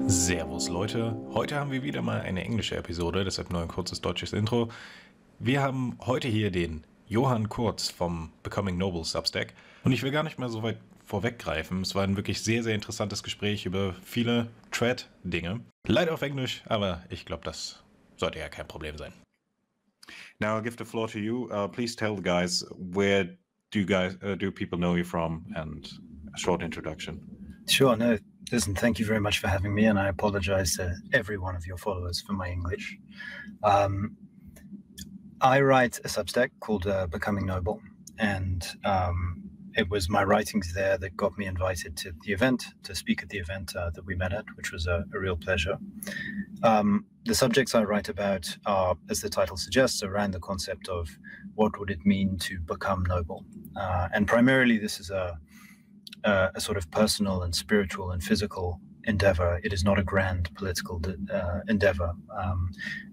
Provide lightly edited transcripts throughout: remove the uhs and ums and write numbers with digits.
Servus Leute, heute haben wir wieder mal eine englische Episode, deshalb nur ein kurzes deutsches Intro. Wir haben heute hier den Johann Kurtz vom Becoming Noble Substack und ich will gar nicht mehr so weit vorweggreifen. Es war ein wirklich sehr, sehr interessantes Gespräch über viele Trad-Dinge. Leider auf Englisch, aber ich glaube, das sollte ja kein Problem sein. Now I'll give the floor to you. Please tell the guys where do people know you from and a short introduction. Sure, no, listen, thank you very much for having me, and I apologize to every one of your followers for my English. I write a Substack called Becoming Noble, and it was my writings there that got me invited to the event, to speak at the event that we met at, which was a real pleasure. The subjects I write about are, as the title suggests, around the concept of what would it mean to become noble. And primarily this is a sort of personal and spiritual and physical endeavor. It is not a grand political endeavor.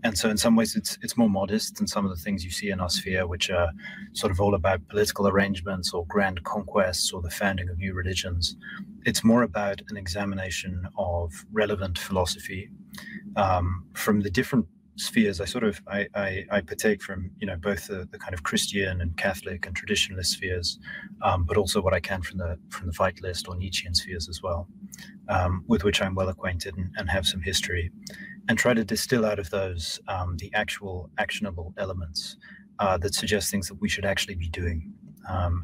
And so in some ways it's more modest than some of the things you see in our sphere, which are sort of all about political arrangements or grand conquests or the founding of new religions. It's more about an examination of relevant philosophy from the different spheres. I partake from, both the kind of Christian and Catholic and traditionalist spheres, but also what I can from the vitalist or Nietzschean spheres as well, with which I'm well acquainted and have some history, and try to distill out of those the actual actionable elements that suggest things that we should actually be doing.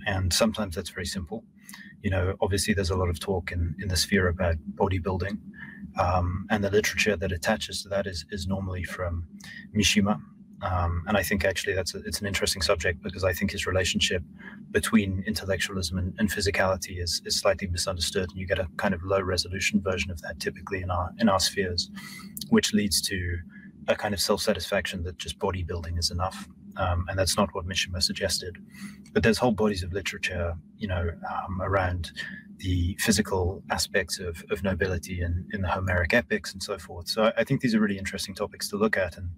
And sometimes that's very simple. Obviously there's a lot of talk in the sphere about bodybuilding. And the literature that attaches to that is normally from Mishima. And I think actually it's an interesting subject, because I think his relationship between intellectualism and physicality is slightly misunderstood, and you get a kind of low resolution version of that typically in our spheres, which leads to a kind of self-satisfaction that just bodybuilding is enough. And that's not what Mishima suggested. But there's whole bodies of literature, around the physical aspects of nobility in the Homeric epics and so forth. So I think these are really interesting topics to look at. And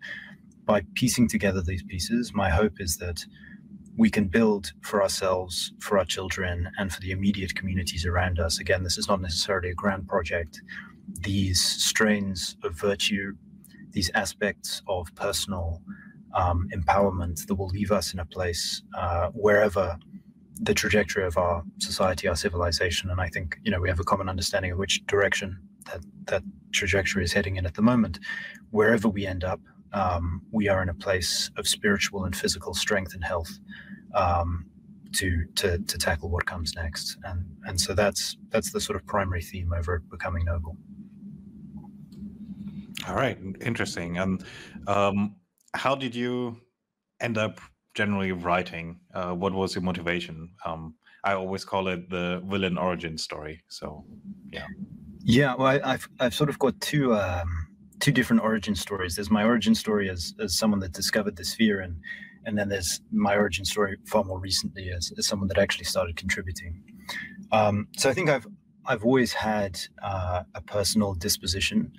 by piecing together these pieces, my hope is that we can build for ourselves, for our children, and for the immediate communities around us. Again, this is not necessarily a grand project. These strains of virtue, these aspects of personal empowerment that will leave us in a place wherever the trajectory of our society, our civilization, and I think we have a common understanding of which direction that trajectory is heading in at the moment. Wherever we end up, we are in a place of spiritual and physical strength and health to tackle what comes next. And so that's the sort of primary theme over at Becoming Noble. All right, interesting. And how did you end up generally writing? What was your motivation? I always call it the villain origin story. So, yeah. Yeah, well, I've sort of got two different origin stories. There's my origin story as someone that discovered the sphere, and then there's my origin story far more recently as someone that actually started contributing. So I think I've always had a personal disposition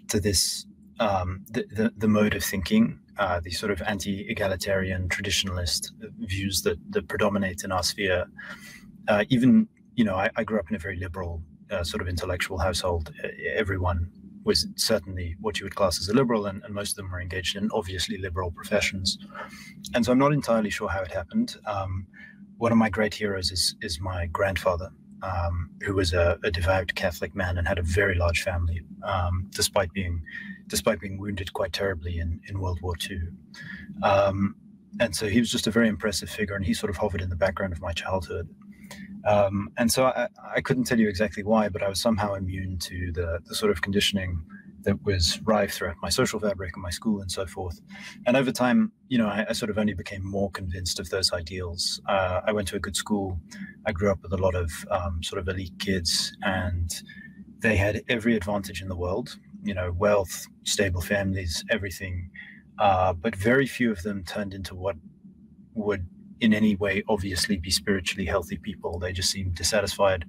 to this the mode of thinking. These sort of anti-egalitarian traditionalist views that predominate in our sphere. Even, I grew up in a very liberal sort of intellectual household. Everyone was certainly what you would class as a liberal, and most of them were engaged in obviously liberal professions. And so I'm not entirely sure how it happened. One of my great heroes is my grandfather, who was a devout Catholic man and had a very large family, despite being wounded quite terribly in World War II. And so he was just a very impressive figure, and he sort of hovered in the background of my childhood. And so I couldn't tell you exactly why, but I was somehow immune to the sort of conditioning that was rife throughout my social fabric and my school and so forth. And over time, I sort of only became more convinced of those ideals. I went to a good school. I grew up with a lot of sort of elite kids, and they had every advantage in the world, wealth, stable families, everything. But very few of them turned into what would in any way obviously be spiritually healthy people. They just seemed dissatisfied.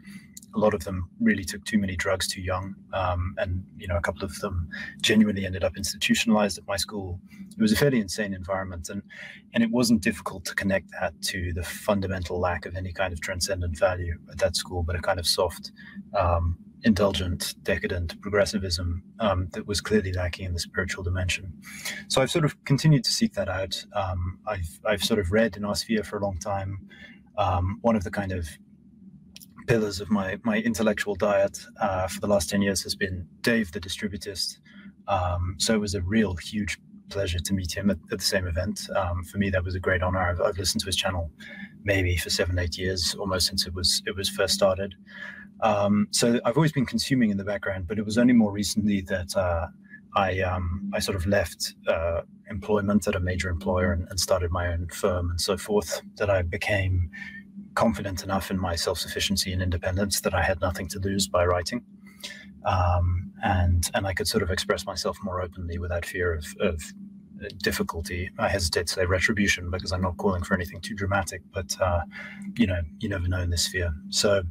A lot of them really took too many drugs too young. And, a couple of them genuinely ended up institutionalized at my school. It was a fairly insane environment. And it wasn't difficult to connect that to the fundamental lack of any kind of transcendent value at that school, but a kind of soft, indulgent, decadent progressivism that was clearly lacking in the spiritual dimension. So I've sort of continued to seek that out. I've sort of read Anglosphere for a long time. One of the kind of pillars of my intellectual diet for the last 10 years has been Dave the Distributist. So it was a real huge pleasure to meet him at the same event. For me, that was a great honor. I've listened to his channel maybe for 7-8 years, almost since it was first started. So I've always been consuming in the background, but it was only more recently that I sort of left employment at a major employer and started my own firm and so forth, that I became confident enough in my self-sufficiency and independence that I had nothing to lose by writing. And I could sort of express myself more openly without fear of difficulty. I hesitate to say retribution because I'm not calling for anything too dramatic, but you never know in this sphere. So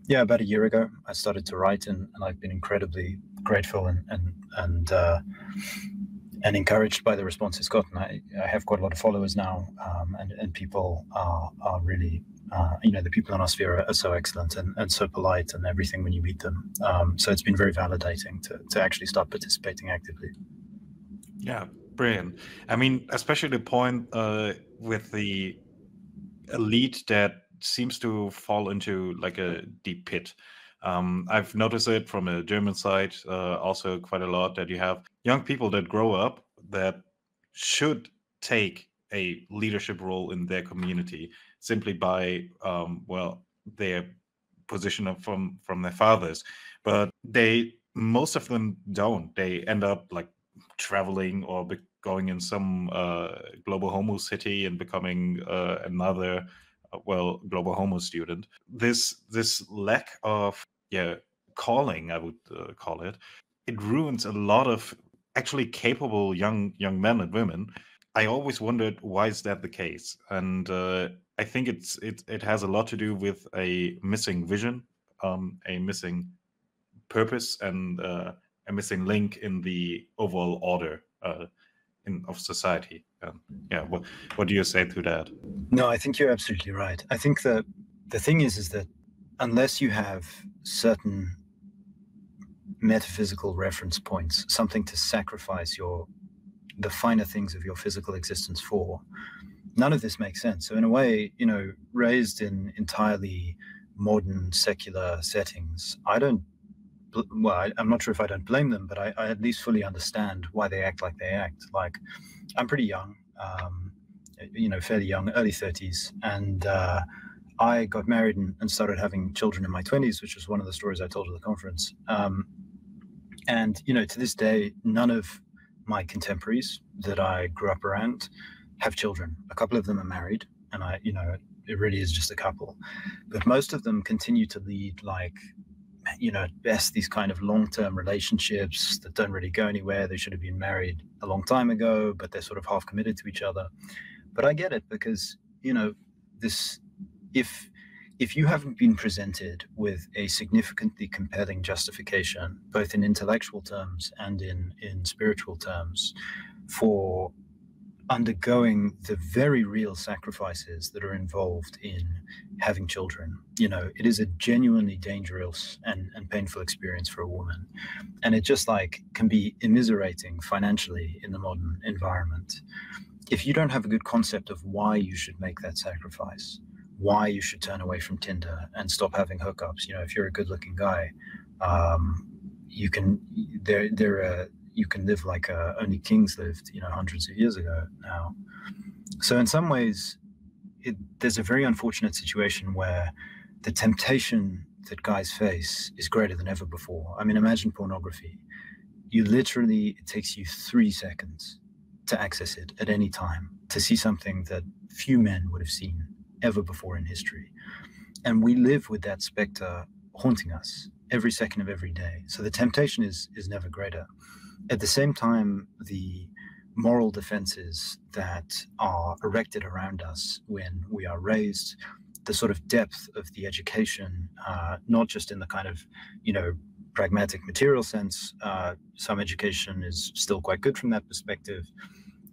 yeah, about a year ago, I started to write, and I've been incredibly grateful and encouraged by the response it's gotten. I have quite a lot of followers now, and people are really, the people in our sphere are so excellent and so polite and everything when you meet them. So it's been very validating to actually start participating actively. Yeah, brilliant. I mean, especially the point with the elite that seems to fall into like a deep pit. I've noticed it from a German side also quite a lot, that you have young people that grow up that should take a leadership role in their community simply by their position from their fathers, but most of them don't. They end up like traveling or going in some global homo city and becoming another global homo student. This lack of calling, I would call it, it ruins a lot of actually capable young men and women. I always wondered, why is that the case? And I think it has a lot to do with a missing vision, a missing purpose, and a missing link in the overall order of society. What do you say to that? No, I think you're absolutely right. I think that the thing is that unless you have certain metaphysical reference points, something to sacrifice the finer things of your physical existence for, none of this makes sense. So in a way, raised in entirely modern secular settings, I'm not sure if I don't blame them, but I at least fully understand why they act like they act. Like, I'm pretty young, fairly young, early 30s, and I got married and started having children in my 20s, which was one of the stories I told at the conference. And to this day, none of my contemporaries that I grew up around have children. A couple of them are married, and it really is just a couple. But most of them continue to lead, like, at best, these kind of long-term relationships that don't really go anywhere. They should have been married a long time ago, but they're sort of half committed to each other. But I get it, because, if you haven't been presented with a significantly compelling justification, both in intellectual terms and in spiritual terms, for undergoing the very real sacrifices that are involved in having children, it is a genuinely dangerous and painful experience for a woman. And it just can be immiserating financially in the modern environment. If you don't have a good concept of why you should make that sacrifice, why you should turn away from Tinder and stop having hookups, if you're a good-looking guy, you can live like only kings lived, hundreds of years ago now. So in some ways, there's a very unfortunate situation where the temptation that guys face is greater than ever before. I mean, imagine pornography. It takes you 3 seconds to access it at any time, to see something that few men would have seen ever before in history. And we live with that specter haunting us every second of every day. So the temptation is never greater. At the same time, the moral defenses that are erected around us when we are raised, the sort of depth of the education, not just in the kind of, pragmatic material sense, some education is still quite good from that perspective,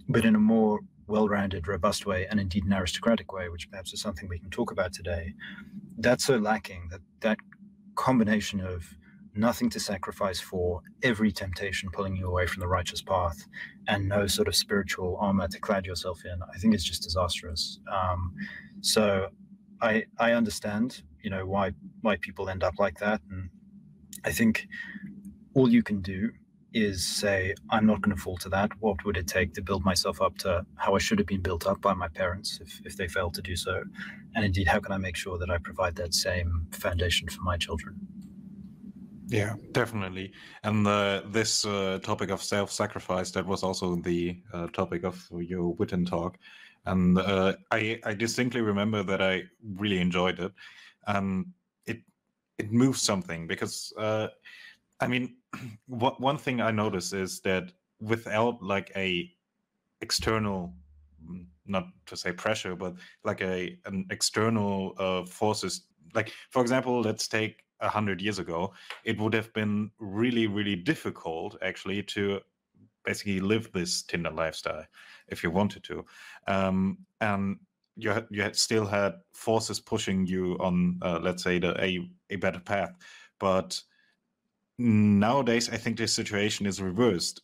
but in a more well-rounded, robust way, and indeed an aristocratic way, which perhaps is something we can talk about today, that's so lacking, that combination of nothing to sacrifice for, every temptation pulling you away from the righteous path, and no sort of spiritual armor to clad yourself in, I think is just disastrous. So I understand, why people end up like that. And I think all you can do is say, I'm not going to fall to that. What would it take to build myself up to how I should have been built up by my parents if they failed to do so? And indeed, how can I make sure that I provide that same foundation for my children? Yeah, definitely. And this topic of self-sacrifice, that was also the topic of your Witten talk. And I distinctly remember that I really enjoyed it. And it moves something because, one thing I notice is that without like a external, not to say pressure, but like an external forces, like, for example, let's take 100 years ago, it would have been really, really difficult actually to basically live this Tinder lifestyle if you wanted to. And you had still had forces pushing you on, let's say, a better path. But nowadays, I think the situation is reversed.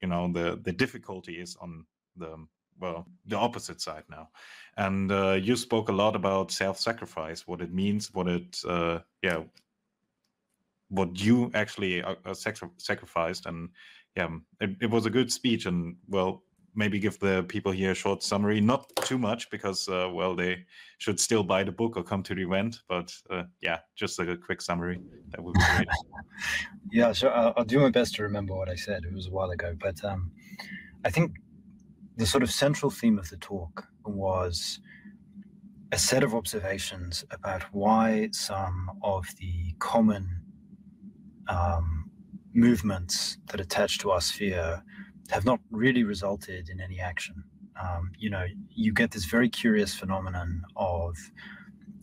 The difficulty is on the opposite side now. And you spoke a lot about self-sacrifice, what it means, what you actually sacrificed. And it was a good speech. And maybe give the people here a short summary, not too much because they should still buy the book or come to the event, but just like a quick summary, that would be great. Yeah, so I'll do my best to remember what I said. It was a while ago, but I think the sort of central theme of the talk was a set of observations about why some of the common movements that attach to our sphere have not really resulted in any action. You get this very curious phenomenon of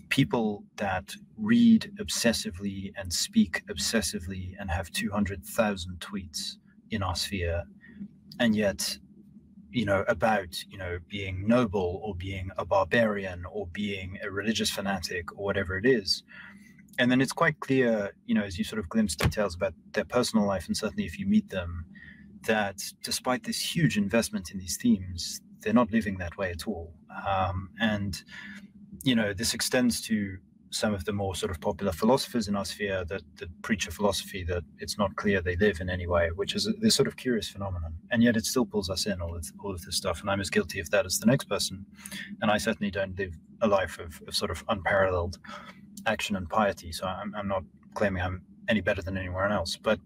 people that read obsessively and speak obsessively and have 200,000 tweets in our sphere, and yet, about, being noble or being a barbarian or being a religious fanatic or whatever it is. And then it's quite clear, as you sort of glimpse details about their personal life, and certainly if you meet them, that despite this huge investment in these themes, they're not living that way at all. And this extends to some of the more sort of popular philosophers in our sphere that preach a philosophy that it's not clear they live in any way, which is this sort of curious phenomenon. And yet it still pulls us in, all of this stuff. And I'm as guilty of that as the next person. And I certainly don't live a life of sort of unparalleled action and piety. So I'm not claiming I'm any better than anyone else. But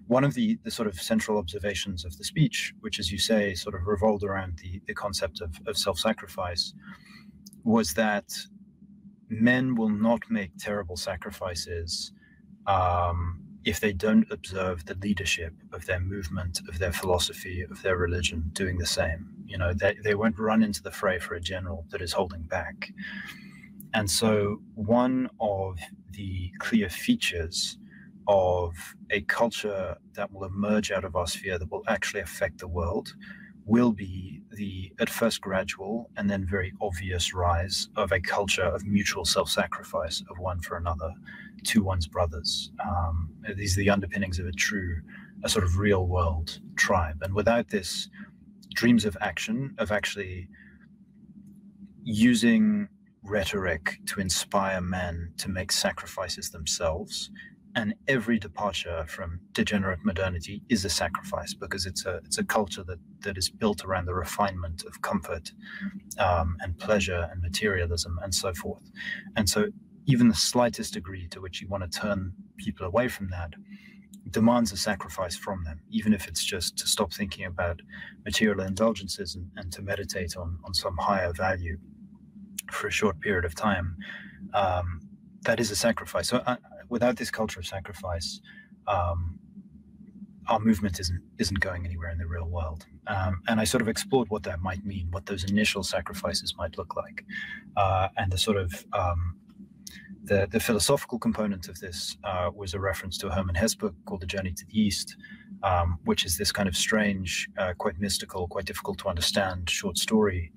one of the sort of central observations of the speech, which, as you say, sort of revolved around the concept of self-sacrifice, was that men will not make terrible sacrifices if they don't observe the leadership of their movement, of their philosophy, of their religion doing the same. They won't run into the fray for a general that is holding back. And so one of the clear features of a culture that will emerge out of our sphere that will actually affect the world will be the, at first gradual and then very obvious rise of a culture of mutual self-sacrifice of one for another to one's brothers. These are the underpinnings of a sort of real world tribe. And without this, dreams of action, of actually using rhetoric to inspire men to make sacrifices themselves. And every departure from degenerate modernity is a sacrifice, because it's a culture that is built around the refinement of comfort and pleasure and materialism and so forth. And so even the slightest degree to which you want to turn people away from that demands a sacrifice from them, even if it's just to stop thinking about material indulgences and to meditate on some higher value for a short period of time. That is a sacrifice. So without this culture of sacrifice, our movement isn't going anywhere in the real world. And I sort of explored what that might mean, what those initial sacrifices might look like. And the sort of the philosophical component of this was a reference to a Hermann Hesse book called The Journey to the East, which is this kind of strange, quite mystical, quite difficult to understand short story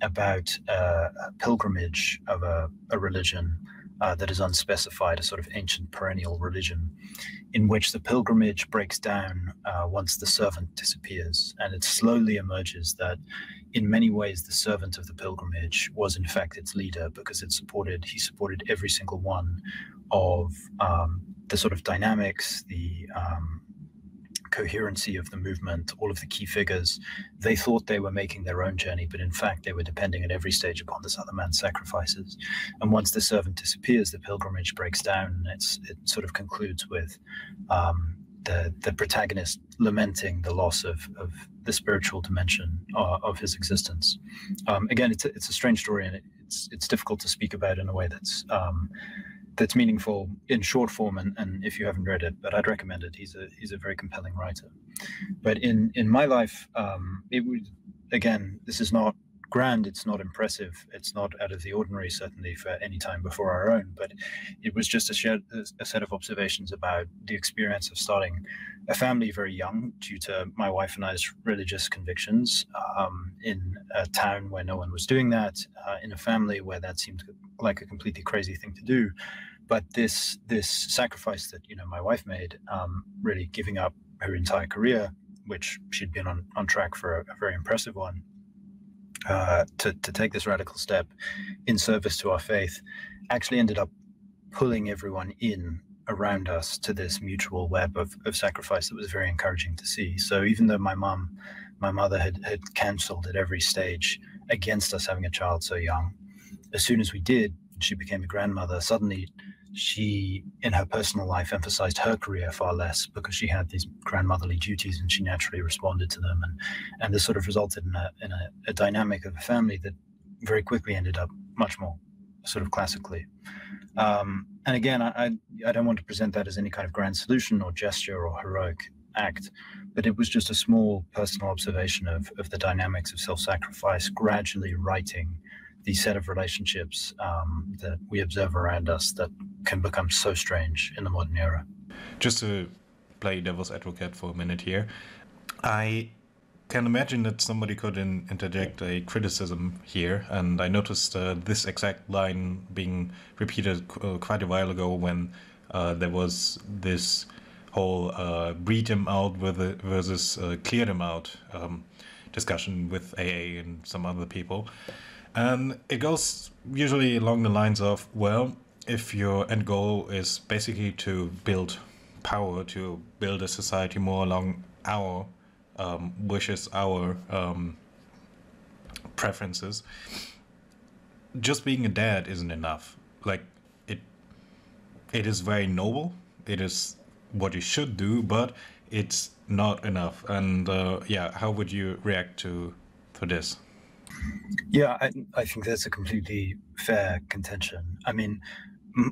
about a pilgrimage of a religion that is unspecified, a sort of ancient perennial religion, in which the pilgrimage breaks down once the servant disappears. And it slowly emerges that in many ways the servant of the pilgrimage was in fact its leader, because he supported every single one of the sort of dynamics, the coherency of the movement, all of the key figures. They thought they were making their own journey, but in fact they were depending at every stage upon this other man's sacrifices. And once the servant disappears, the pilgrimage breaks down, and it sort of concludes with the protagonist lamenting the loss of the spiritual dimension of his existence. Again, it's a strange story, and it's difficult to speak about in a way that's meaningful in short form, and if you haven't read it, but I'd recommend it. He's a very compelling writer. But in my life, it would, again, this is not grand, it's not impressive, it's not out of the ordinary, certainly for any time before our own, but it was just a set of observations about the experience of starting a family very young due to my wife and I's religious convictions, in a town where no one was doing that, in a family where that seemed like a completely crazy thing to do. But this sacrifice that my wife made, really giving up her entire career, which she'd been on track for a very impressive one, to take this radical step in service to our faith, actually ended up pulling everyone in around us to this mutual web of sacrifice that was very encouraging to see. So even though my mother had cancelled at every stage against us having a child so young, as soon as we did, she became a grandmother. Suddenly she, in her personal life, emphasized her career far less because she had these grandmotherly duties and she naturally responded to them. And this sort of resulted in a dynamic of a family that very quickly ended up much more sort of classically. And again, I don't want to present that as any kind of grand solution or gesture or heroic act, but it was just a small personal observation of the dynamics of self-sacrifice gradually writing the set of relationships that we observe around us that can become so strange in the modern era. Just to play devil's advocate for a minute here, I can imagine that somebody could interject a criticism here, and I noticed this exact line being repeated quite a while ago when there was this whole breed them out versus clear them out discussion with AA and some other people. And it goes usually along the lines of, well, if your end goal is basically to build power, to build a society more along our wishes, our preferences, just being a dad isn't enough. Like, it is very noble, it is what you should do, but it's not enough. And how would you react to this? Yeah, I think that's a completely fair contention. I mean,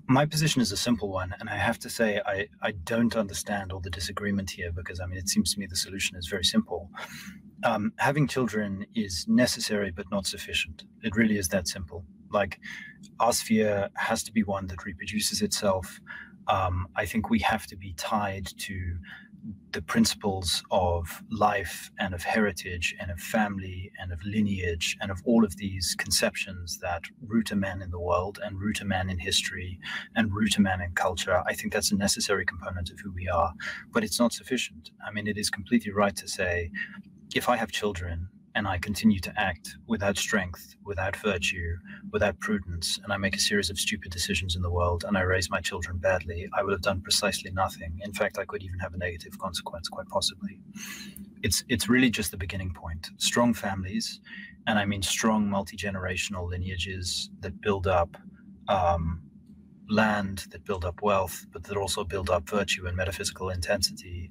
my position is a simple one, and I have to say I don't understand all the disagreement here, because I mean, it seems to me the solution is very simple. Having children is necessary but not sufficient. It really is that simple. Like, our sphere has to be one that reproduces itself. I think we have to be tied to the principles of life and of heritage and of family and of lineage and of all of these conceptions that root a man in the world and root a man in history and root a man in culture. I think that's a necessary component of who we are, but it's not sufficient. I mean, it is completely right to say, if I have children and I continue to act without strength, without virtue, without prudence, and I make a series of stupid decisions in the world and I raise my children badly, I will have done precisely nothing. In fact, I could even have a negative consequence, quite possibly. It's really just the beginning point. Strong families, and I mean strong multi-generational lineages that build up land, that build up wealth, but that also build up virtue and metaphysical intensity.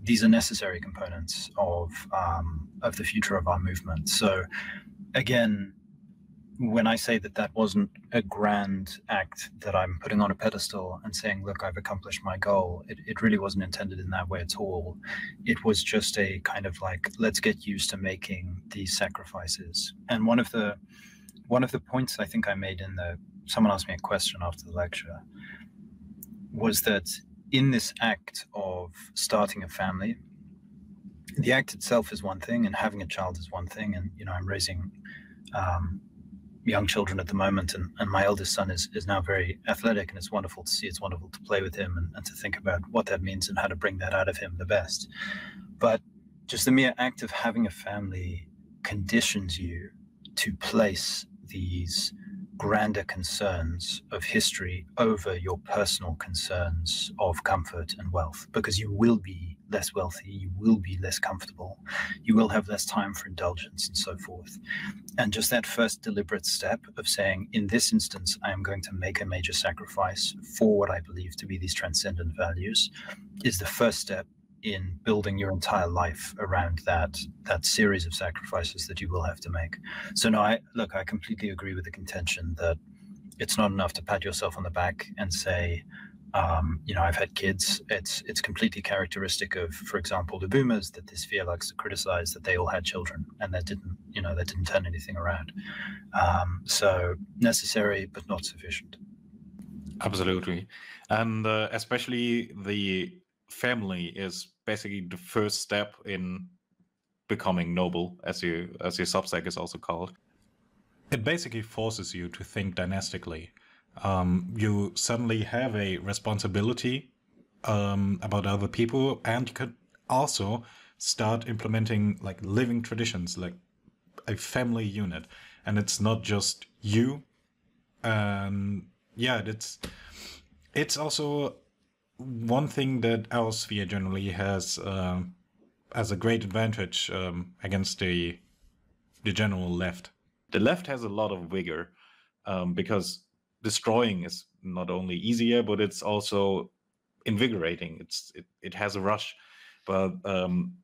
These are necessary components of the future of our movement. So again, when I say that wasn't a grand act that I'm putting on a pedestal and saying, look, I've accomplished my goal, it really wasn't intended in that way at all. It was just a kind of like, let's get used to making these sacrifices. And one of the points I think I made someone asked me a question after the lecture, was that in this act of starting a family, the act itself is one thing, and having a child is one thing. And, I'm raising young children at the moment, and my eldest son is now very athletic, and it's wonderful to see. It's wonderful to play with him and to think about what that means and how to bring that out of him the best. But just the mere act of having a family conditions you to place these grander concerns of history over your personal concerns of comfort and wealth, because you will be less wealthy, you will be less comfortable, you will have less time for indulgence and so forth. And just that first deliberate step of saying, in this instance, I am going to make a major sacrifice for what I believe to be these transcendent values, is the first step in building your entire life around that series of sacrifices that you will have to make. So no, I completely agree with the contention that it's not enough to pat yourself on the back and say, I've had kids. It's completely characteristic of, for example, the boomers, that this sphere likes to criticize that they all had children and that didn't turn anything around. So necessary, but not sufficient. Absolutely. And especially the family is basically the first step in becoming noble, as your Substack is also called. It basically forces you to think dynastically. You suddenly have a responsibility about other people, and you could also start implementing like living traditions, like a family unit. And it's not just you. It's also one thing that our sphere generally has as a great advantage against the general left. The left has a lot of vigor because destroying is not only easier, but it's also invigorating. It has a rush. But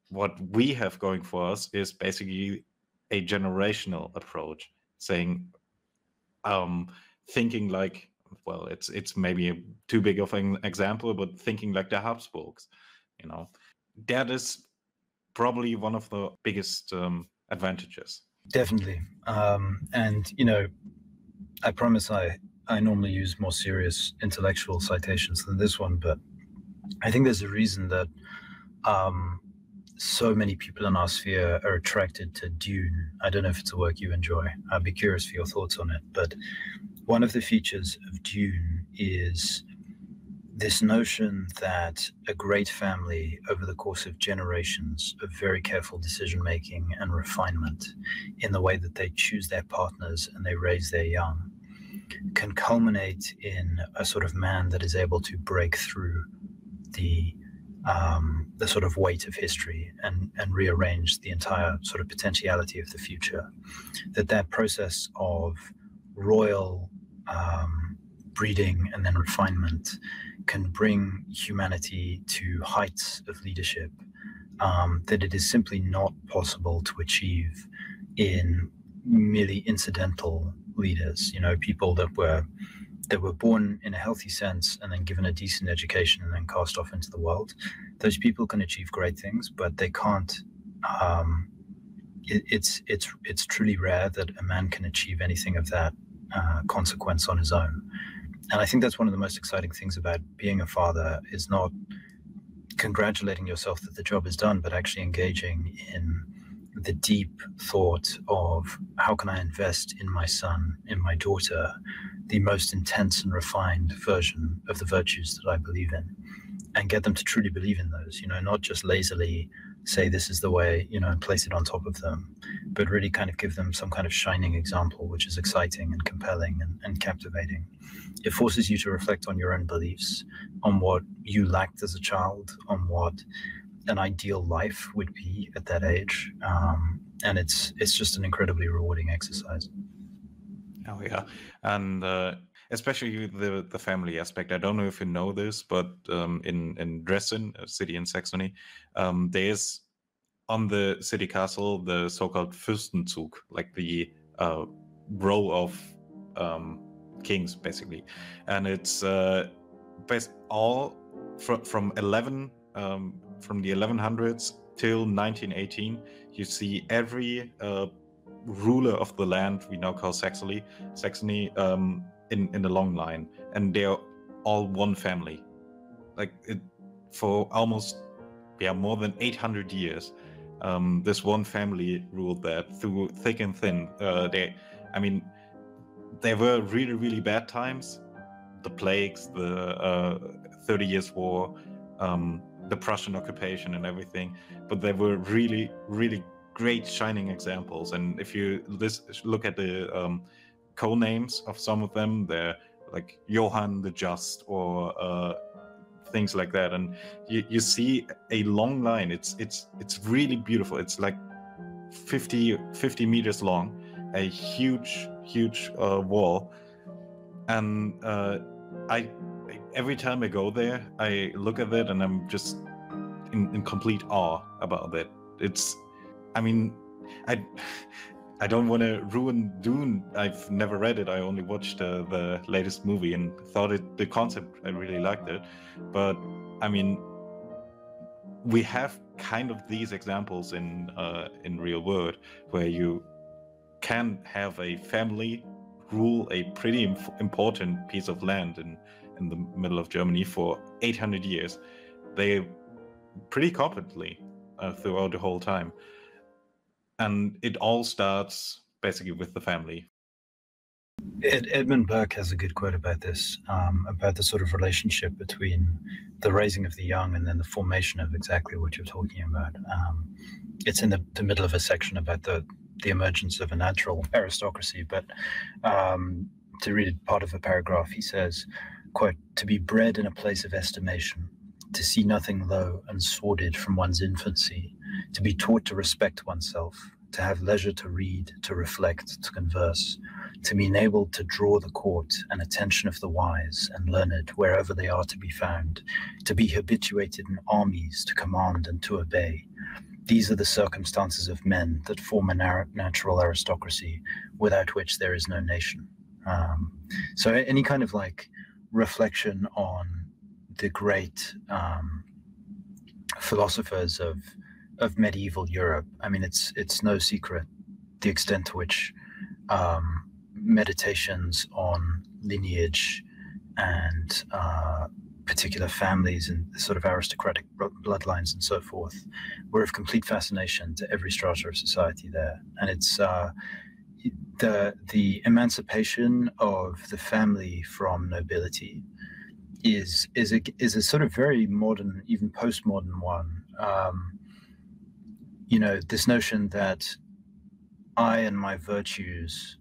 what we have going for us is basically a generational approach, saying, thinking like, well, it's maybe too big of an example, but thinking like the Habsburgs, that is probably one of the biggest advantages. Definitely. And I promise I normally use more serious intellectual citations than this one, but I think there's a reason that so many people in our sphere are attracted to Dune. I don't know if it's a work you enjoy. I'd be curious for your thoughts on it. But one of the features of Dune is this notion that a great family, over the course of generations of very careful decision-making and refinement in the way that they choose their partners and they raise their young, can culminate in a sort of man that is able to break through the sort of weight of history and rearrange the entire sort of potentiality of the future. That process of royal breeding and then refinement can bring humanity to heights of leadership that it is simply not possible to achieve in merely incidental leaders, people that were born in a healthy sense and then given a decent education and then cast off into the world. Those people can achieve great things, but they can't. It's truly rare that a man can achieve anything of that consequence on his own. And I think that's one of the most exciting things about being a father, is not congratulating yourself that the job is done, but actually engaging in the deep thought of how can I invest in my son, in my daughter, the most intense and refined version of the virtues that I believe in, and get them to truly believe in those, not just lazily say this is the way, and place it on top of them, but really kind of give them some kind of shining example, which is exciting and compelling and captivating. It forces you to reflect on your own beliefs, on what you lacked as a child, on what an ideal life would be at that age. And it's just an incredibly rewarding exercise. Oh yeah. And especially the family aspect. I don't know if you know this, but in Dresden, a city in Saxony, there's on the city castle the so-called Fürstenzug, like the row of kings, basically. And it's based all from the 1100s till 1918. You see every ruler of the land we now call Saxony in the long line, and they're all one family, like it, for almost more than 800 years. This one family ruled that through thick and thin. there were really, really bad times, the plagues, the 30 Years War, the Prussian occupation and everything, but there were really, really great shining examples. And if you look at the co-names of some of them, they're like Johann the Just, or things like that, and you see a long line. It's really beautiful. It's like 50 meters long, a huge wall, and I every time I go there, I look at it and I'm just in complete awe about it. I mean, I don't want to ruin Dune. I've never read it. I only watched the latest movie and thought the concept, I really liked it. But I mean, we have kind of these examples in real world where you can have a family rule a pretty important piece of land in the middle of Germany for 800 years. They pretty competently throughout the whole time. And it all starts basically with the family. Edmund Burke has a good quote about this, about the sort of relationship between the raising of the young and then the formation of exactly what you're talking about. It's in the middle of a section about the emergence of a natural aristocracy, but to read part of a paragraph, he says, quote, "To be bred in a place of estimation, to see nothing low and sordid from one's infancy, to be taught to respect oneself, to have leisure to read, to reflect, to converse, to be enabled to draw the court and attention of the wise and learned wherever they are to be found, to be habituated in armies to command and to obey. These are the circumstances of men that form a natural aristocracy, without which there is no nation." So any kind of like reflection on the great philosophers of medieval Europe. I mean, it's no secret the extent to which meditations on lineage and particular families and sort of aristocratic bloodlines and so forth were of complete fascination to every strata of society there. And it's the emancipation of the family from nobility is a sort of very modern, even postmodern one. This notion that I and my virtues,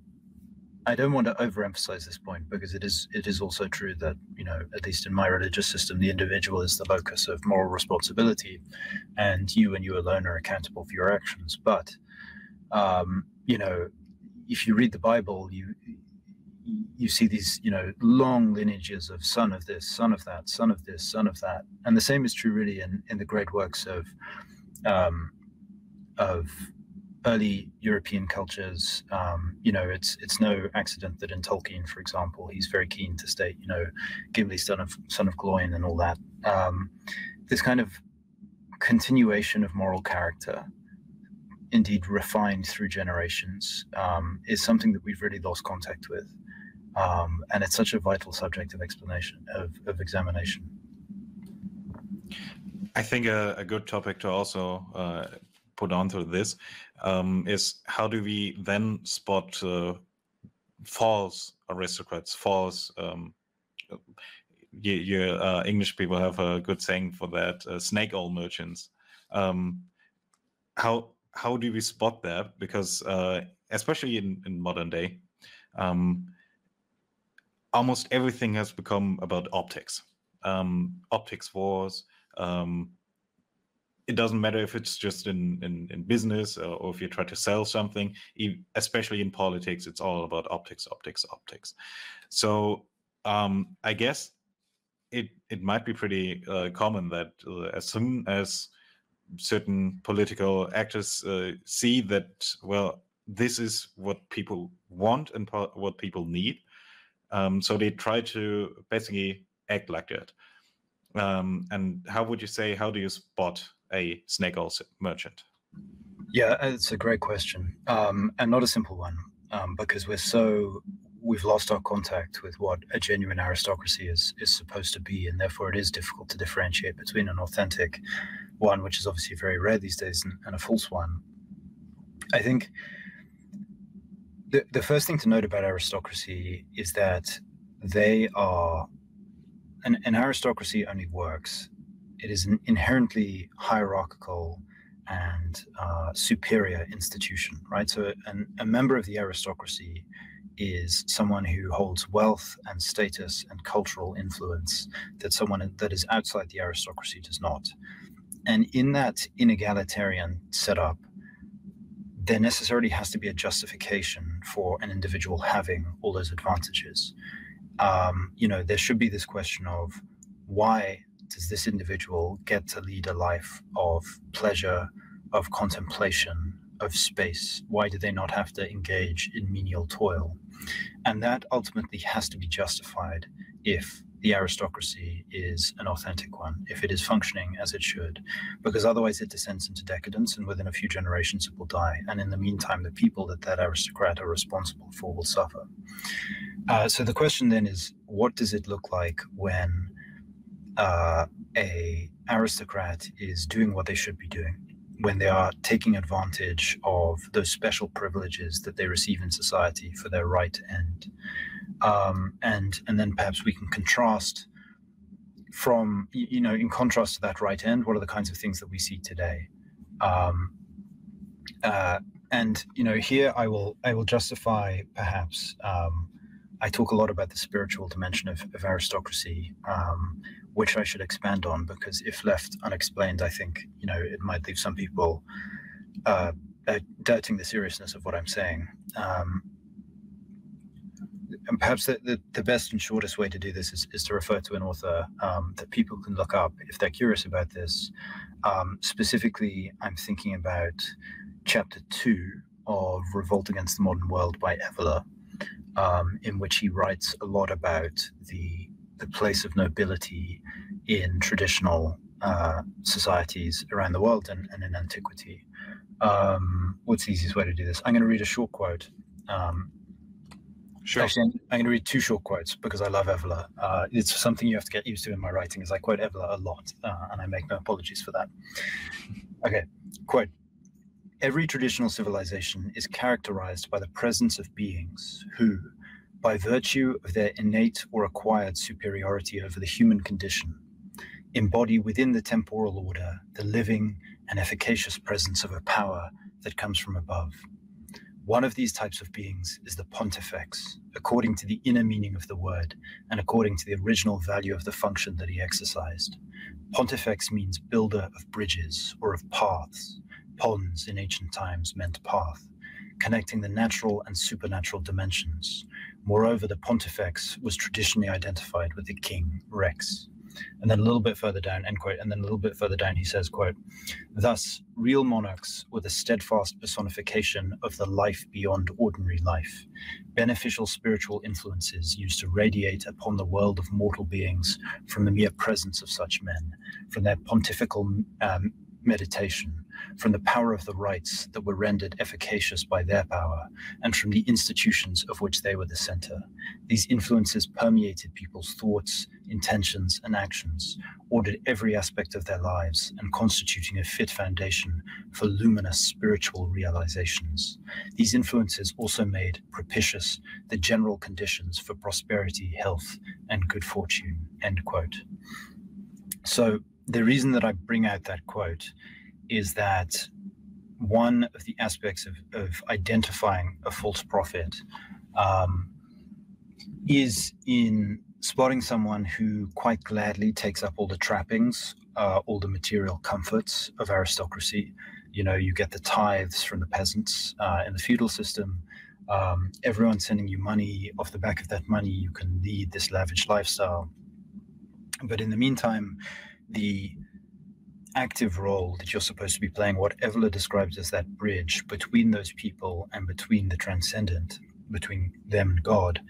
I don't want to overemphasize this point because it is also true that, at least in my religious system, the individual is the locus of moral responsibility, and you alone are accountable for your actions. But, if you read the Bible, you see these, long lineages of son of this, son of that, son of this, son of that. And the same is true really in the great works of early European cultures. It's no accident that in Tolkien, for example, he's very keen to state, Gimli, son of Gloin and all that. This kind of continuation of moral character, indeed refined through generations, is something that we've really lost contact with. And it's such a vital subject of explanation, of examination. I think a good topic to also put onto this is how do we then spot false aristocrats, false English people have a good saying for that, snake oil merchants. How do we spot that? Because especially in modern day, almost everything has become about optics. Optics wars. It doesn't matter if it's just in business or if you try to sell something, especially in politics, it's all about optics. So I guess it might be pretty common that as soon as certain political actors see that, well, this is what people want and what people need, so they try to basically act like that. And how would you say, how do you spot a snake oil merchant? Yeah, it's a great question, and not a simple one, because we've lost our contact with what a genuine aristocracy is supposed to be, and therefore it is difficult to differentiate between an authentic one, which is obviously very rare these days, and a false one. I think The first thing to note about aristocracy is that they are, an aristocracy only works. It is an inherently hierarchical and superior institution, right? So a member of the aristocracy is someone who holds wealth and status and cultural influence that someone that is outside the aristocracy does not. And in that inegalitarian setup, there necessarily has to be a justification for an individual having all those advantages. There should be this question of, why does this individual get to lead a life of pleasure, of contemplation, of space? Why do they not have to engage in menial toil? And that ultimately has to be justified if the aristocracy is an authentic one, if it is functioning as it should, because otherwise it descends into decadence, and within a few generations it will die. And in the meantime, the people that aristocrat are responsible for will suffer. So the question then is, what does it look like when a aristocrat is doing what they should be doing, when they are taking advantage of those special privileges that they receive in society for their right end? And then perhaps we can contrast from, in contrast to that right end, what are the kinds of things that we see today? Here I will justify, perhaps, I talk a lot about the spiritual dimension of aristocracy, which I should expand on, because if left unexplained, I think, it might leave some people doubting the seriousness of what I'm saying. And perhaps the best and shortest way to do this is to refer to an author that people can look up if they're curious about this. Specifically, I'm thinking about chapter 2 of Revolt Against the Modern World by Evola, in which he writes a lot about the place of nobility in traditional societies around the world and in antiquity. What's the easiest way to do this? I'm going to read a short quote. Sure. Actually, I'm going to read 2 short quotes because I love Evola. It's something you have to get used to in my writing, is I quote Evola a lot, and I make no apologies for that. Okay, quote. Every traditional civilization is characterized by the presence of beings who, by virtue of their innate or acquired superiority over the human condition, embody within the temporal order the living and efficacious presence of a power that comes from above. One of these types of beings is the Pontifex, according to the inner meaning of the word and according to the original value of the function that he exercised. Pontifex means builder of bridges or of paths. Pons in ancient times meant path, connecting the natural and supernatural dimensions. Moreover, the Pontifex was traditionally identified with the king, Rex. And then a little bit further down, end quote, and then a little bit further down he says, quote, thus, real monarchs were the steadfast personification of the life beyond ordinary life, beneficial spiritual influences used to radiate upon the world of mortal beings from the mere presence of such men, from their pontifical meditation, from the power of the rites that were rendered efficacious by their power, and from the institutions of which they were the center. These influences permeated people's thoughts, intentions, and actions, ordered every aspect of their lives, and constituting a fit foundation for luminous spiritual realizations. These influences also made propitious the general conditions for prosperity, health, and good fortune, end quote. So the reason that I bring out that quote is that one of the aspects of identifying a false prophet is in spotting someone who quite gladly takes up all the trappings, all the material comforts of aristocracy. You get the tithes from the peasants in the feudal system. Everyone's sending you money. Off the back of that money, you can lead this lavish lifestyle. But in the meantime, the active role that you're supposed to be playing, what Evola describes as that bridge between those people and between the transcendent, between them and God.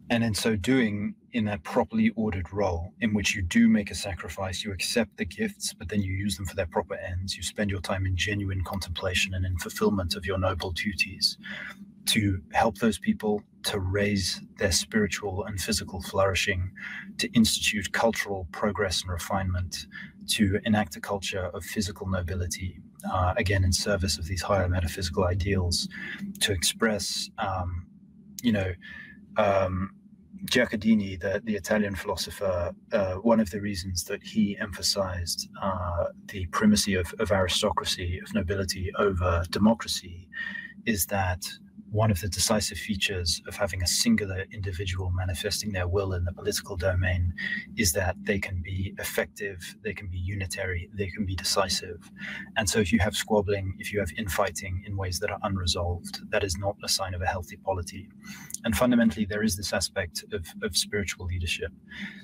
And in so doing, in that properly ordered role in which you do make a sacrifice, you accept the gifts, but then you use them for their proper ends. You spend your time in genuine contemplation and in fulfillment of your noble duties to help those people, to raise their spiritual and physical flourishing, to institute cultural progress and refinement, to enact a culture of physical nobility, again, in service of these higher metaphysical ideals, to express, Giacardini, the Italian philosopher, one of the reasons that he emphasized the primacy of aristocracy, of nobility over democracy, is that one of the decisive features of having a singular individual manifesting their will in the political domain is that they can be effective, they can be unitary, they can be decisive. And so if you have squabbling, if you have infighting in ways that are unresolved, that is not a sign of a healthy polity. And fundamentally, there is this aspect of spiritual leadership.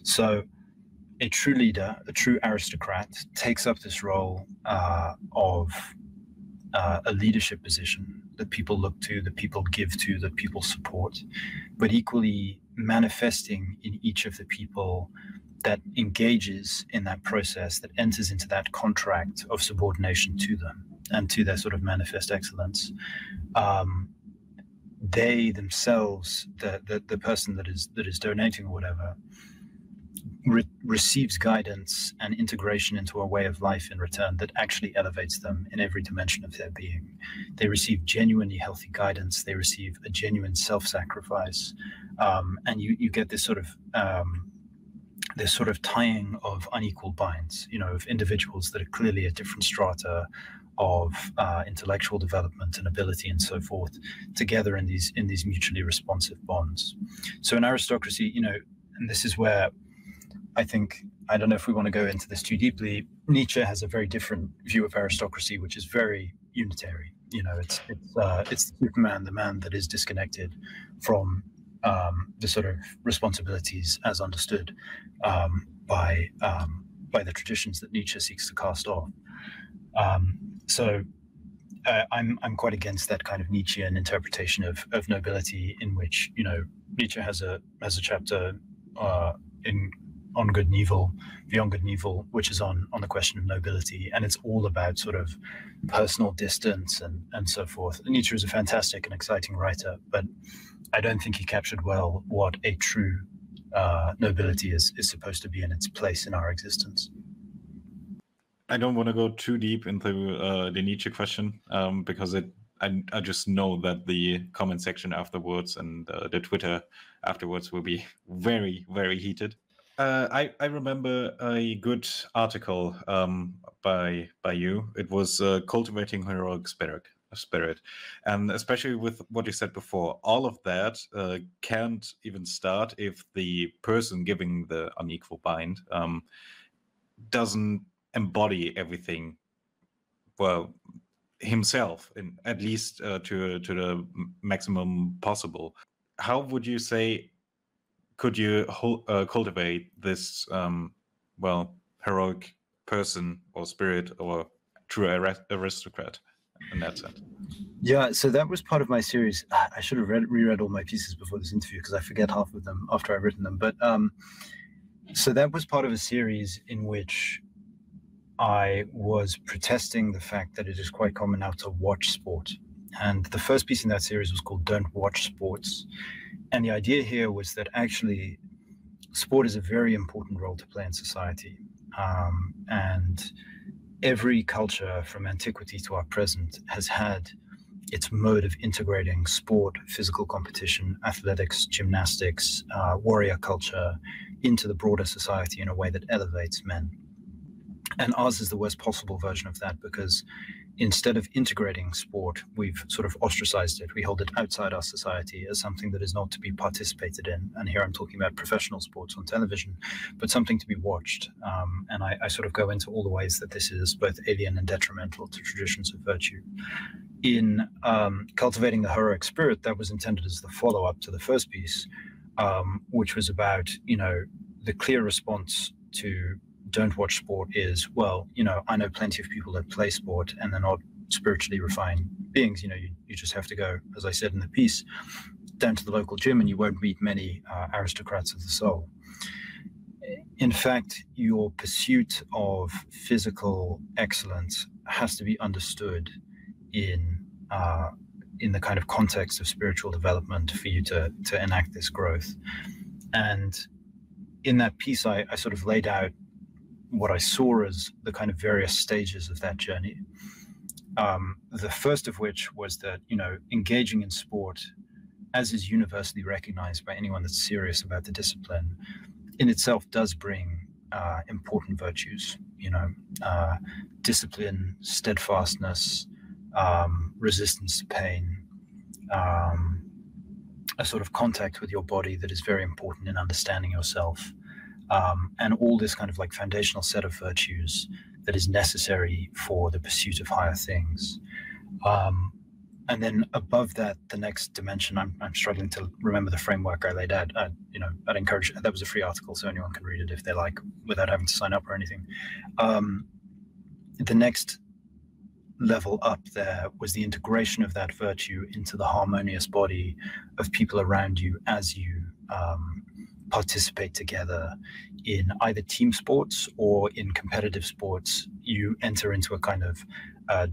So a true leader, a true aristocrat, takes up this role of a leadership position that people look to, that people give to, that people support, but equally manifesting in each of the people that engages in that process, that enters into that contract of subordination to them and to their sort of manifest excellence. They themselves, the person that is donating or whatever, receives guidance and integration into a way of life in return that actually elevates them in every dimension of their being. They receive genuinely healthy guidance. They receive a genuine self-sacrifice, and you get this sort of tying of unequal binds, of individuals that are clearly at different strata of intellectual development and ability and so forth, together in these mutually responsive bonds. So in aristocracy, and this is where I think, I don't know if we want to go into this too deeply, Nietzsche has a very different view of aristocracy, which is very unitary. It's the Superman, the man that is disconnected from the sort of responsibilities as understood by the traditions that Nietzsche seeks to cast off. So I'm quite against that kind of Nietzschean interpretation of nobility, in which Nietzsche has a chapter on good and evil, beyond good and evil, which is on the question of nobility, and it's all about sort of personal distance and so forth. Nietzsche is a fantastic and exciting writer, but I don't think he captured well what a true nobility is supposed to be in its place in our existence. I don't want to go too deep into the Nietzsche question because I just know that the comment section afterwards and the Twitter afterwards will be very, very heated. I remember a good article by you. It was Cultivating Heroic Spirit, and especially with what you said before, all of that can't even start if the person giving the unequal bind doesn't embody everything well himself, at least to the maximum possible. How would you say could you cultivate this heroic person or spirit or true aristocrat in that sense? Yeah, so that was part of my series. I should have reread all my pieces before this interview because I forget half of them after I've written them. But so that was part of a series in which I was protesting the fact that it is quite common now to watch sport. And the first piece in that series was called Don't Watch Sports. And the idea here was that actually sport is a very important role to play in society. And every culture from antiquity to our present has had its mode of integrating sport, physical competition, athletics, gymnastics, warrior culture into the broader society in a way that elevates men. And ours is the worst possible version of that because instead of integrating sport, we've sort of ostracized it. We hold it outside our society as something that is not to be participated in. And here I'm talking about professional sports on television, but something to be watched. And I sort of go into all the ways that this is both alien and detrimental to traditions of virtue. In Cultivating the Heroic Spirit, that was intended as the follow-up to the first piece, which was about, the clear response to don't watch sport is, well, I know plenty of people that play sport and they're not spiritually refined beings. You just have to go, as I said in the piece, down to the local gym and you won't meet many aristocrats of the soul. In fact, your pursuit of physical excellence has to be understood in the kind of context of spiritual development for you to enact this growth. And in that piece, I sort of laid out what I saw as the kind of various stages of that journey. The first of which was that, engaging in sport, as is universally recognized by anyone that's serious about the discipline, in itself does bring important virtues, discipline, steadfastness, resistance to pain, a sort of contact with your body that is very important in understanding yourself, and all this kind of like foundational set of virtues that is necessary for the pursuit of higher things. And then above that, the next dimension, I'm struggling to remember the framework I laid out. I'd encourage, that was a free article, so anyone can read it if they like, without having to sign up or anything. The next level up there was the integration of that virtue into the harmonious body of people around you as you participate together in either team sports or in competitive sports. You enter into a kind of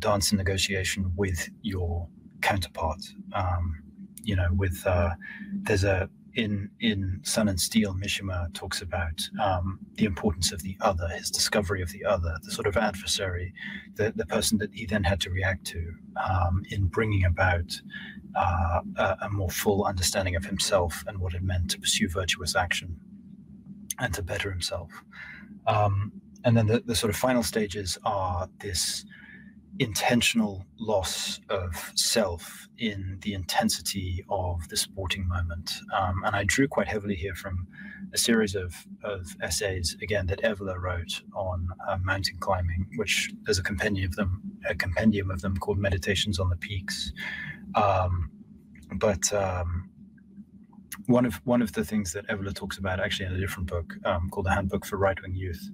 dance and negotiation with your counterpart. There's in Sun and Steel, Mishima talks about the importance of the other, his discovery of the other, the sort of adversary, the person that he then had to react to in bringing about a more full understanding of himself and what it meant to pursue virtuous action and to better himself. And then the sort of final stages are this intentional loss of self in the intensity of the sporting moment. And I drew quite heavily here from a series of essays, again, that Evola wrote on mountain climbing, which there's a compendium of them called Meditations on the Peaks. But one of the things that Evola talks about, actually in a different book called The Handbook for Right-Wing Youth,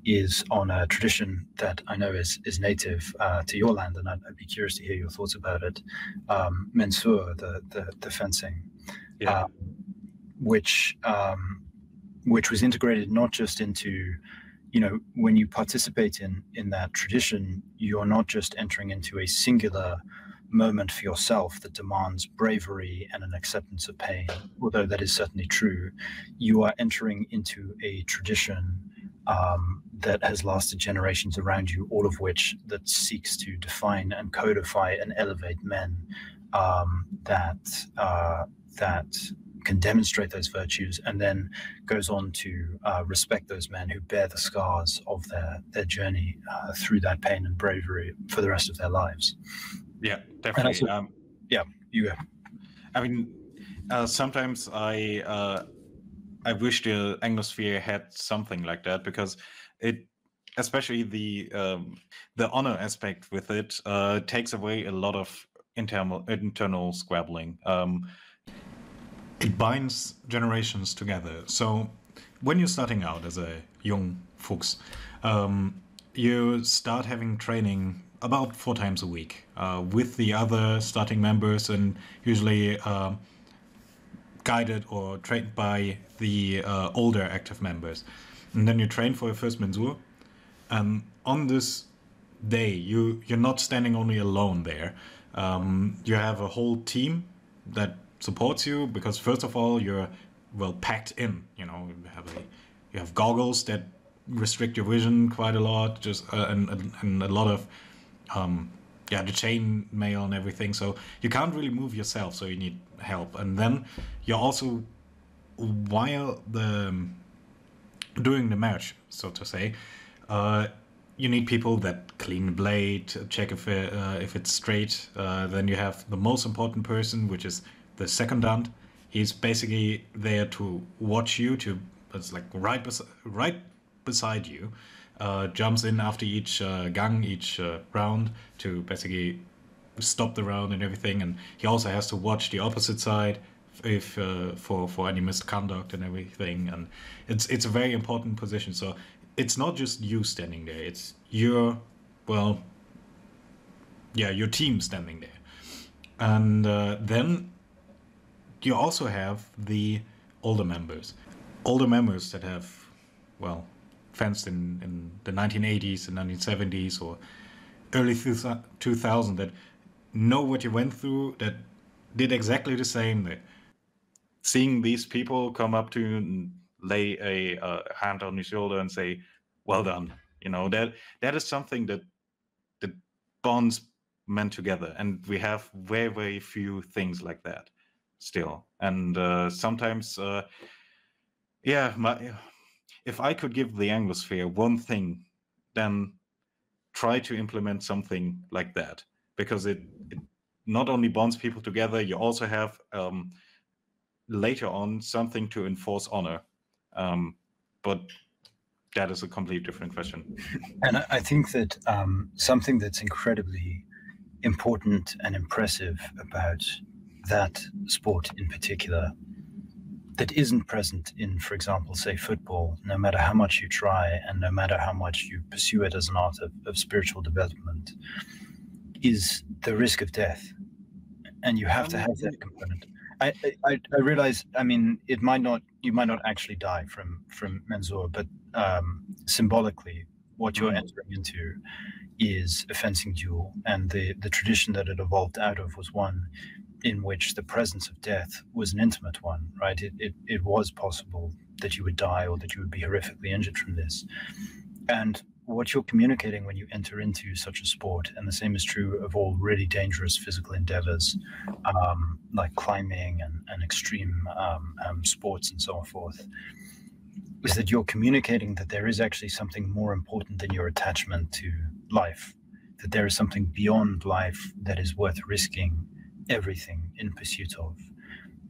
is on a tradition that I know is native to your land, and I'd be curious to hear your thoughts about it. Mensur, the fencing, Yeah. which was integrated not just into, when you participate in that tradition, you're not just entering into a singular moment for yourself that demands bravery and an acceptance of pain, although that is certainly true. You are entering into a tradition that has lasted generations around you, all of which that seeks to define and codify and elevate men that can demonstrate those virtues, and then goes on to respect those men who bear the scars of their journey through that pain and bravery for the rest of their lives. Yeah, definitely. Also, you go. I mean, sometimes I wish the Anglosphere had something like that, because it, especially the honor aspect with it, takes away a lot of internal squabbling. It binds generations together. So when you're starting out as a young Fuchs, you start having training about 4 times a week with the other starting members, and usually guided or trained by the older active members. And then you train for your first Mensur. On this day, you're not standing only alone there. You have a whole team that supports you, because first of all, you're well packed in. You have goggles that restrict your vision quite a lot, and a lot of the chain mail and everything. So you can't really move yourself, so you need help. And then you're also, while doing the match, so to say, you need people that clean the blade, check if it's straight. Then you have the most important person, which is the secondant. He's basically there to watch you. It's like right beside you. Jumps in after each gang, each round, to basically stop the round and everything. And he also has to watch the opposite side if for any misconduct and everything. And it's a very important position. So it's not just you standing there. It's your team standing there. And then you also have the older members that have fenced in the 1980s and 1970s or early 2000, that know what you went through, that did exactly the same. That seeing these people come up to you and lay a hand on your shoulder and say, "Well done," that is something that bonds men together, and we have very, very few things like that still. And sometimes, if I could give the Anglosphere one thing, then try to implement something like that, because it not only bonds people together, you also have later on something to enforce honor. But that is a completely different question. And I think that something that's incredibly important and impressive about that sport in particular, that isn't present in, for example, say football, no matter how much you try and no matter how much you pursue it as an art of spiritual development, is the risk of death. And you have to have that component. I realize, I mean, you might not actually die from Mensur, but symbolically, what you're entering into is a fencing duel, and the tradition that it evolved out of was one in which the presence of death was an intimate one, right? It was possible that you would die or that you would be horrifically injured from this. And what you're communicating when you enter into such a sport, and the same is true of all really dangerous physical endeavors, like climbing and extreme sports and so forth, is that you're communicating that there is actually something more important than your attachment to life, that there is something beyond life that is worth risking everything in pursuit of.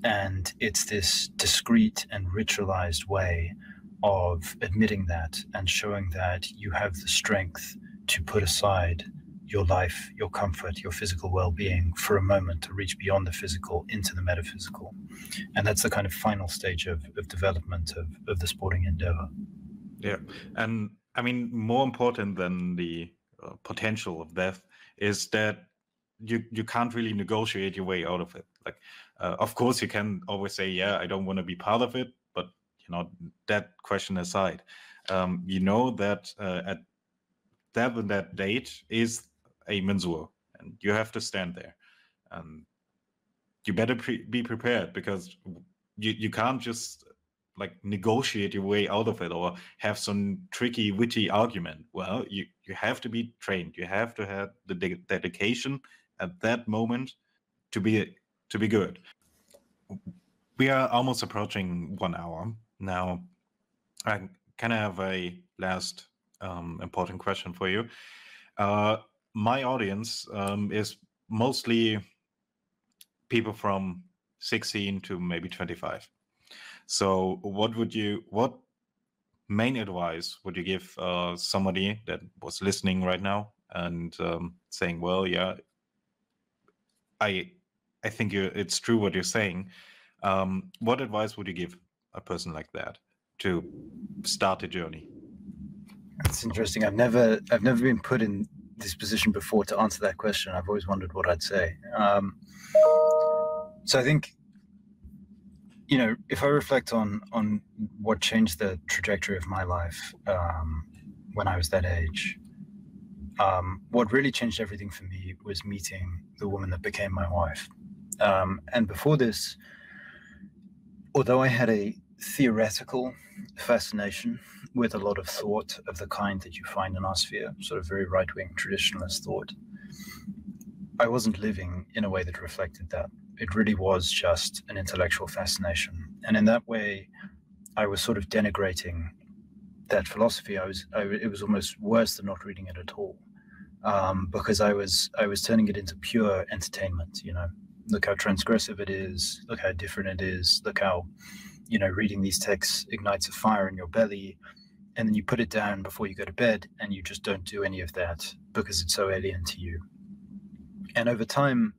And it's this discreet and ritualized way of admitting that and showing that you have the strength to put aside your life, your comfort, your physical well-being for a moment to reach beyond the physical into the metaphysical. And that's the kind of final stage of development of the sporting endeavor. Yeah. And I mean, more important than the potential of death is that you can't really negotiate your way out of it. Like, of course, you can always say, yeah, I don't want to be part of it. But, you know, that question aside, you know that at that date is a mensur, and you have to stand there. You better be prepared, because you can't just like negotiate your way out of it or have some tricky, witty argument. Well, you have to be trained. You have to have the dedication at that moment to be good. We are almost approaching 1 hour now. I kind of have a last important question for you. My audience is mostly people from 16 to maybe 25. So what main advice would you give somebody that was listening right now and saying, well, yeah, I think it's true what you're saying. What advice would you give a person like that to start the journey? That's interesting. I've never been put in this position before to answer that question. I've always wondered what I'd say. So I think, you know, if I reflect on what changed the trajectory of my life when I was that age, what really changed everything for me was meeting the woman that became my wife. And before this, although I had a theoretical fascination with a lot of thought of the kind that you find in our sphere, sort of very right-wing traditionalist thought, I wasn't living in a way that reflected that. It really was just an intellectual fascination. And in that way, I was sort of denigrating that philosophy. It was almost worse than not reading it at all, because I was turning it into pure entertainment. You know, look how transgressive it is, look how different it is, look how, you know, reading these texts ignites a fire in your belly, and then you put it down before you go to bed, and you just don't do any of that because it's so alien to you. And over time,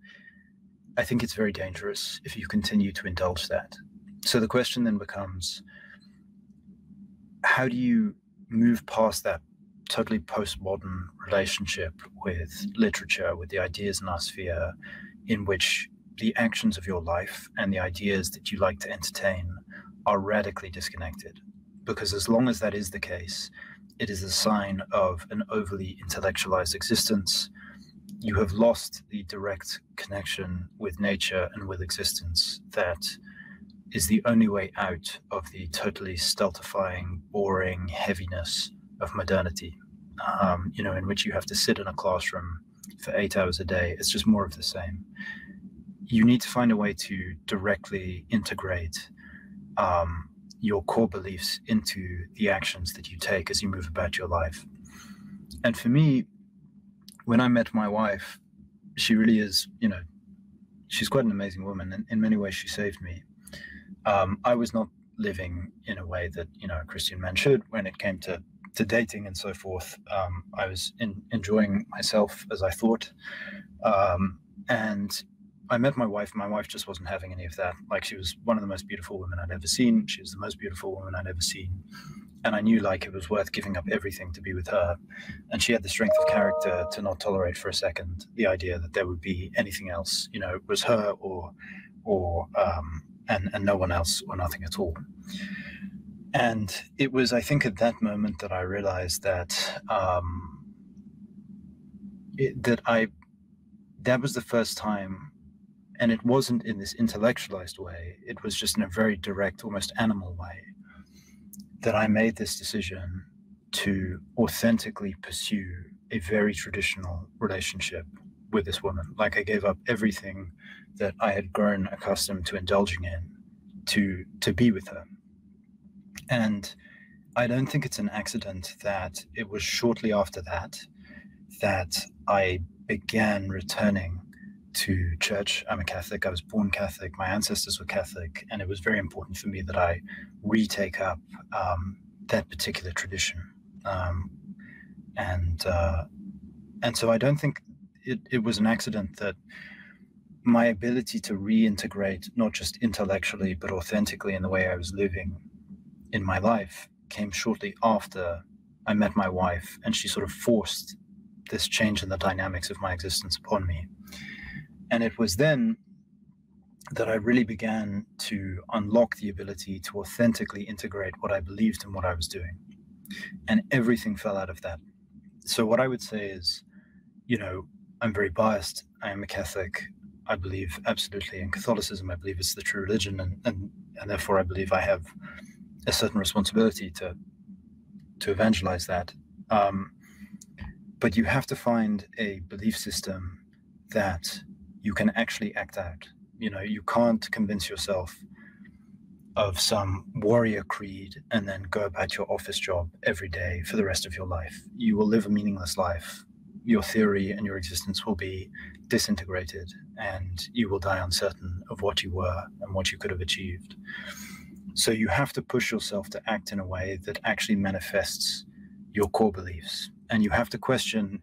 I think it's very dangerous if you continue to indulge that. So the question then becomes, how do you move past that totally postmodern relationship with literature, with the ideas in our sphere, in which the actions of your life and the ideas that you like to entertain are radically disconnected? Because as long as that is the case, it is a sign of an overly intellectualized existence. You have lost the direct connection with nature and with existence that is the only way out of the totally stultifying, boring heaviness of modernity, you know, in which you have to sit in a classroom for 8 hours a day. It's just more of the same. You need to find a way to directly integrate your core beliefs into the actions that you take as you move about your life. And for me, when I met my wife, she really is, she's quite an amazing woman. And in many ways, she saved me. I was not living in a way that, a Christian man should when it came to dating and so forth. I was enjoying myself as I thought. And I met my wife. My wife just wasn't having any of that. Like, she was one of the most beautiful women I'd ever seen. She was the most beautiful woman I'd ever seen. And I knew like it was worth giving up everything to be with her. And she had the strength of character to not tolerate for a second the idea that there would be anything else, it was her and no one else or nothing at all. And it was, I think, at that moment that I realized that that was the first time. And it wasn't in this intellectualized way. It was just in a very direct, almost animal way, that I made this decision to authentically pursue a very traditional relationship with this woman. Like, I gave up everything that I had grown accustomed to indulging in to be with her. And I don't think it's an accident that it was shortly after that I began returning to church. I'm a Catholic. I was born Catholic. My ancestors were Catholic, and it was very important for me that I retake up that particular tradition. And so I don't think it was an accident that my ability to reintegrate, not just intellectually, but authentically in the way I was living in my life, came shortly after I met my wife, and she sort of forced this change in the dynamics of my existence upon me. And it was then that I really began to unlock the ability to authentically integrate what I believed and what I was doing. And everything fell out of that. So what I would say is, I'm very biased. I am a Catholic. I believe absolutely in Catholicism. I believe it's the true religion. And therefore I believe I have a certain responsibility to evangelize that. But you have to find a belief system that you can actually act out. You can't convince yourself of some warrior creed and then go about your office job every day for the rest of your life. You will live a meaningless life. Your theory and your existence will be disintegrated, and you will die uncertain of what you were and what you could have achieved. So you have to push yourself to act in a way that actually manifests your core beliefs. And you have to question,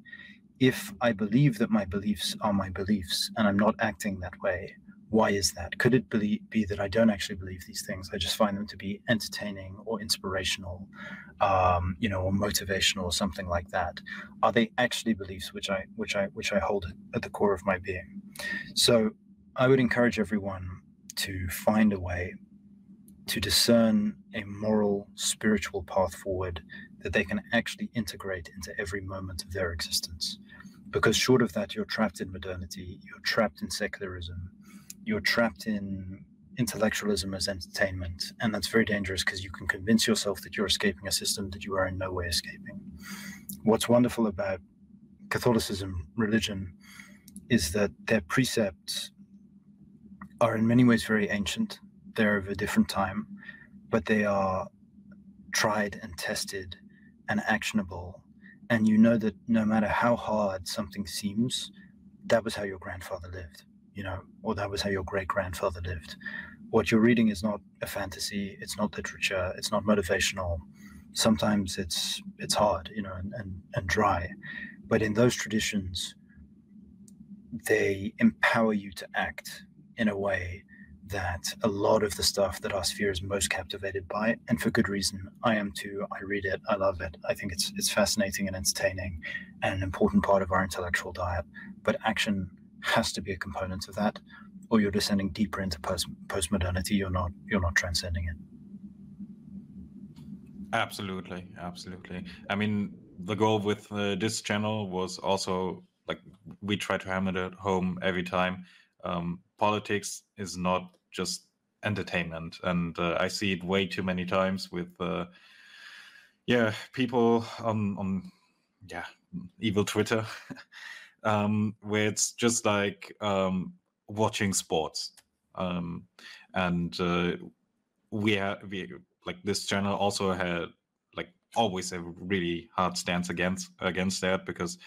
if I believe that my beliefs are my beliefs and I'm not acting that way, why is that? Could it be that I don't actually believe these things? I just find them to be entertaining or inspirational, or motivational or something like that. Are they actually beliefs which I hold at the core of my being? So I would encourage everyone to find a way to discern a moral, spiritual path forward that they can actually integrate into every moment of their existence. Because short of that, you're trapped in modernity, you're trapped in secularism, you're trapped in intellectualism as entertainment. And that's very dangerous, because you can convince yourself that you're escaping a system that you are in no way escaping. What's wonderful about Catholicism, religion, is that their precepts are in many ways very ancient. They're of a different time, but they are tried and tested and actionable. And you know that no matter how hard something seems, that was how your grandfather lived, or that was how your great-grandfather lived. What you're reading is not a fantasy, it's not literature, it's not motivational. Sometimes it's hard, and dry. But in those traditions, they empower you to act in a way that a lot of the stuff that our sphere is most captivated by, and for good reason. I am too. I read it. I love it. I think it's fascinating and entertaining and an important part of our intellectual diet. But action has to be a component of that, or you're descending deeper into postmodernity. You're not transcending it. Absolutely. I mean, the goal with this channel was also, like, we try to hammer it home every time. Politics is not just entertainment, and I see it way too many times with people on evil Twitter where it's just like watching sports. And we like this channel also had like always a really hard stance against that, because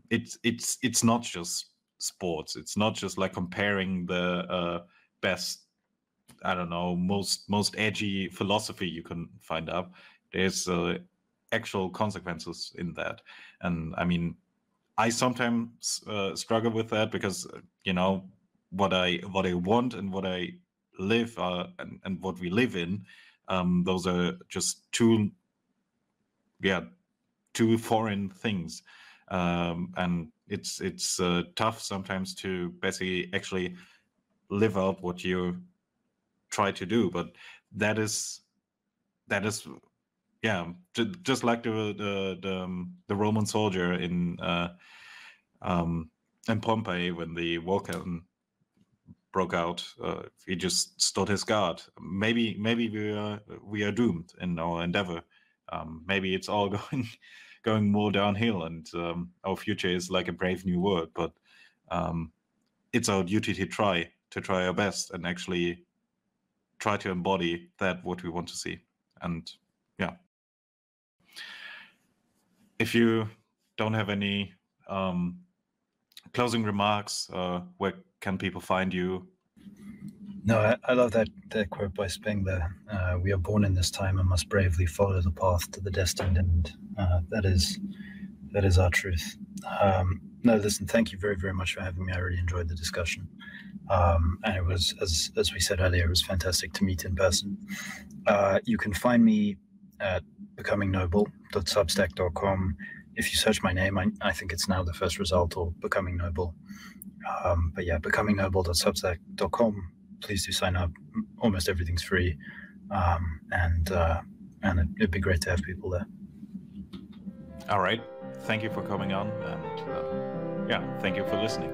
it's not just sports. It's not just like comparing the best, I don't know, most edgy philosophy you can find up. There's actual consequences in that. And I mean, I sometimes struggle with that, because what I want and what I live and what we live in, those are just two foreign things, and it's tough sometimes to basically actually live out what you try to do. But that is just like the Roman soldier in Pompeii when the volcano broke out. He just stood his guard. Maybe we are doomed in our endeavor. Maybe it's all going more downhill, and our future is like a brave new world. But it's our duty to try our best and actually try to embody that what we want to see. And yeah, if you don't have any closing remarks, where can people find you? No, I love that quote by Spengler. We are born in this time and must bravely follow the path to the destined end. That is our truth. No, listen, thank you very, very much for having me. I really enjoyed the discussion. And it was, as we said earlier, it was fantastic to meet in person. You can find me at becomingnoble.substack.com. If you search my name, I think it's now the first result, or Becoming Noble. But yeah, becomingnoble.substack.com. Please do sign up. Almost everything's free. And it'd be great to have people there. All right. Thank you for coming on. And thank you for listening.